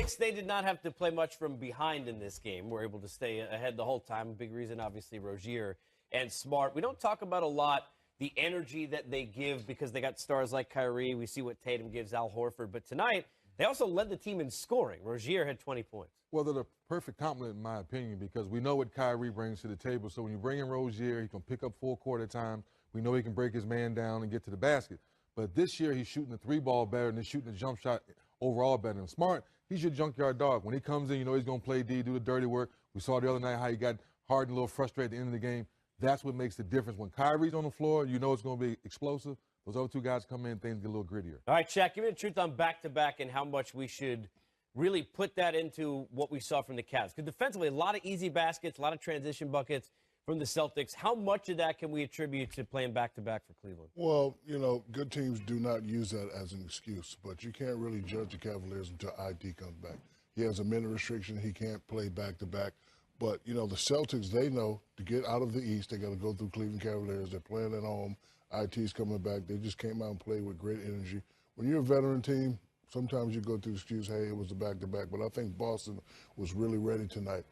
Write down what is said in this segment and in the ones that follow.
Celtics, they did not have to play much from behind in this game. We're able to stay ahead the whole time. A big reason, obviously, Rozier and Smart. We don't talk about a lot the energy that they give because they got stars like Kyrie. We see what Tatum gives Al Horford. But tonight, they also led the team in scoring. Rozier had 20 points. Well, they're the perfect complement, in my opinion, because we know what Kyrie brings to the table. So when you bring in Rozier, he can pick up full court at times. We know he can break his man down and get to the basket. But this year, he's shooting the three ball better and he's shooting the jump shot overall better. And Smart, he's your junkyard dog. When he comes in, you know he's going to play D, do the dirty work. We saw the other night how he got hard and a little frustrated at the end of the game. That's what makes the difference. When Kyrie's on the floor, you know it's going to be explosive. Those other two guys come in, things get a little grittier. All right, Shaq, give me the truth on back-to-back and how much we should really put that into what we saw from the Cavs. Because defensively, a lot of easy baskets, a lot of transition buckets from the Celtics. How much of that can we attribute to playing back-to-back for Cleveland? Well, you know, good teams do not use that as an excuse, but you can't really judge the Cavaliers until IT comes back. He has a minute restriction. He can't play back-to-back. But, you know, the Celtics, they know to get out of the East, they got to go through Cleveland Cavaliers. They're playing at home. IT's coming back. They just came out and played with great energy. When you're a veteran team, sometimes you go through the excuse, hey, it was a back-to-back. But I think Boston was really ready tonight.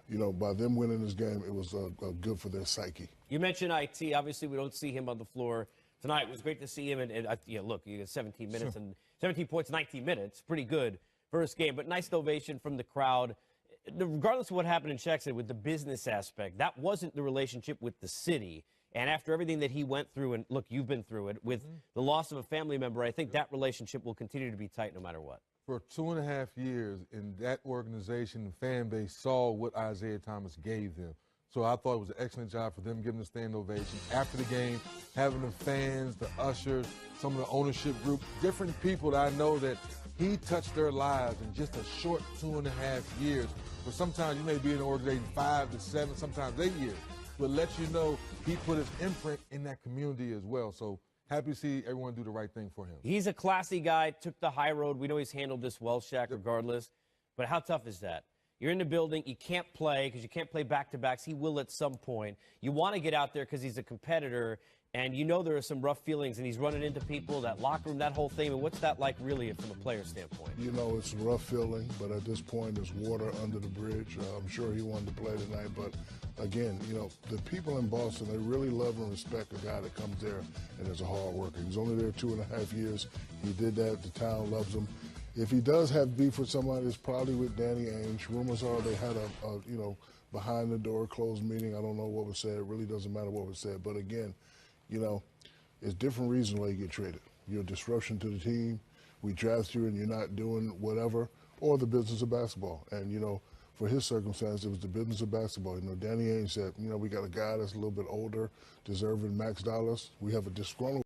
You know, by them winning this game, it was good for their psyche. You mentioned IT. Obviously, we don't see him on the floor tonight. It was great to see him. And yeah, look, you got 17 minutes and 17 points, 19 minutes. Pretty good first game. But nice ovation from the crowd. Regardless of what happened in Shaq said with the business aspect, that wasn't the relationship with the city. And after everything that he went through, and look, you've been through it, with the loss of a family member, I think that relationship will continue to be tight no matter what. For 2.5 years, in that organization, the fan base saw what Isaiah Thomas gave them. So I thought it was an excellent job for them giving the stand ovation. After the game, having the fans, the ushers, some of the ownership group, different people that I know that he touched their lives in just a short 2.5 years. But sometimes you may be in an organization 5 to 7, sometimes 8 years. But let you know he put his imprint in that community as well. So happy to see everyone do the right thing for him. He's a classy guy, took the high road. We know he's handled this well, Shaq, regardless. But how tough is that? You're in the building. You can't play because you can't play back-to-backs. He will at some point. You want to get out there because he's a competitor, and you know there are some rough feelings, and he's running into people, that locker room, that whole thing. And what's that like really from a player standpoint? You know, it's a rough feeling, but at this point, there's water under the bridge. I'm sure he wanted to play tonight, but again, you know, the people in Boston, they really love and respect a guy that comes there and is a hard worker. He's only there 2.5 years. He did that. The town loves him. If he does have beef with somebody, it's probably with Danny Ainge. Rumors are they had a you know, behind the door closed meeting. I don't know what was said. It really doesn't matter what was said. But again, you know, it's different reasons why you get traded. You're a disruption to the team. We draft you and you're not doing whatever, or the business of basketball. And, you know, for his circumstance, it was the business of basketball. You know, Danny Ainge said, you know, we got a guy that's a little bit older, deserving max dollars. We have a disgruntled